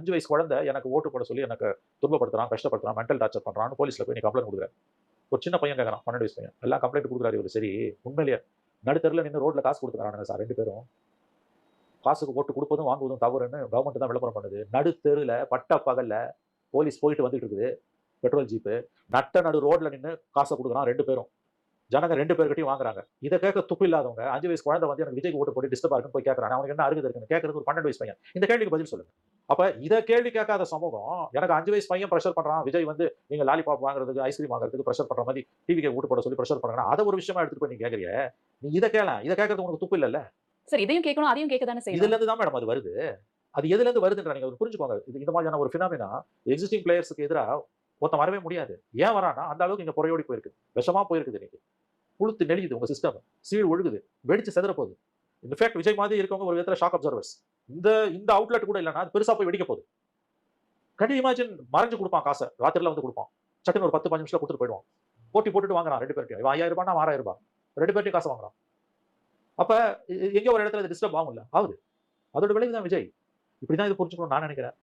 5 வயசு குழந்தை எனக்கு ஓட்டு போட சொல்லி எனக்கு துன்பப்படுத்துறான், கஷ்டப்படுத்துறான், மென்டல் டார்ச்சர் பண்றான்னு போலீஸ்ல போய் நீ கம்ப்ளைண்ட் குடுக்குற. ஒரு சின்ன பையன் கேட்கறான், 12 வயசு பையன். எல்லாம் கம்ப்ளைண்ட் குடுக்குறாரு இவரு. சரி, உண்மையிலேயே நடுத்தெருவுல நின்னு ரோட்ல காசு குடுத்துக்கிறானுங்க சார் 2 பேரும். காசுக்கு ஓட்டு குடுப்பதும், வாங்குவதும் தவறுன்னு கவர்மெண்ட் தான் விளம்பரம் பண்ணுது. நடுத்தெருவுல பட்ட பகல்ல போலீஸ் போயிட்டு வந்துட்டு இருக்குது. Petrol jeep. நட்ட நடு ரோட்ல நின்னு காச குடுக்குறான் 2 பேரும். ஜனங்க 2 பேர்கிட்டயும் வாங்குறாங்க. இத கேட்க துப்பு இல்லாதவங்க 5 வயசு குழந்தை வந்து எனக்கு விஜய்க்கு ஓட்டு போட்டு டிஸ்டர்பா இருக்குன்னு போய் கேட்கறான். அவனுக்கு என்ன அருகதை இருக்குன்னு கேட்கறது ஒரு 12 வயசு பையன். இந்த கேள்விக்கு பதில் சொல்லுங்க. அப்ப இத கேள்வி கேட்காத சமூகம், எனக்கு 5 வயசு பையன் பிரஷர் பண்றான். விஜய் வந்து நீங்க லாலிபாப் வாங்குறதுக்கு, ஐஸ்கிரீம் வாங்குறதுக்கு பிரஷர் பண்ற மாரி டிவிக்கு ஓட்டு போட சொல்லி பிரஷர் பண்றாங்கன்னா, அத ஒரு விஷயமா எடுத்துட்டு போய் நீ கேட்கறியே. நீ இத கேளேன். இத கேட்கறது உனக்கு துப்பு இல்லல்ல. சார் இதையும் கேட்கணும், அதையும் கேட்க தானே இதுல செய்யணும். இருந்து தான் மேடம் அது வருது. அது எதுலருந்து வருதுன்ற நீங்க புரிஞ்சுக்கோங்க. இது இந்த மாதிரியான ஒரு பினாமினா எக்ஸிஸ்டிங் பிளேயர்ஸ்க்கு எதிரா ஒருத்தன் வரவே முடியாது. ஏன் வரான்னா, அந்த அளவுக்கு இங்க புரையோடி போயிருக்கு. விஷமா போயிருக்குது இன்னைக்கு. புழுத்து நெளியுது உங்க சிஸ்டம். சீழ் ஒழுகுது. வெடிச்சு சிதற போகுது. இன்ஃபாக்ட் விஜய் மாதிரி இருக்கவங்க ஒரு விதத்துல ஷாக் அப்சர்வர்ஸ். இந்த இந்த அவுட்லெட் கூட இல்லன்னா, அது பெருசா போய் வெடிக்க போகுது. கேன் யூ இமேஜின் மறைஞ்சு குடுப்பான் காச. ராத்திரில வந்து குடுப்பான். சட்டுன்னு ஒரு 10, 15 நிமிஷத்துல குடுத்துட்டு போயிடுவான். போட்டி போட்டுட்டு வாங்குறான் 2 பேர்ட்டயும். இவன் ரூ. 5000 அவன் ரூ. 6000. 2 பேர்ட்டயும் காசு வாங்குறான். அப்ப எங்கேயோ ஒரு இடத்துல இது டிஸ்டர்ப் ஆகும்ல. ஆகுது. அதோட விளைவு தான் விஜய். இப்படிதான் இத புரிஞ்சுக்கணும்னு நான் நெனைக்கிறேன்.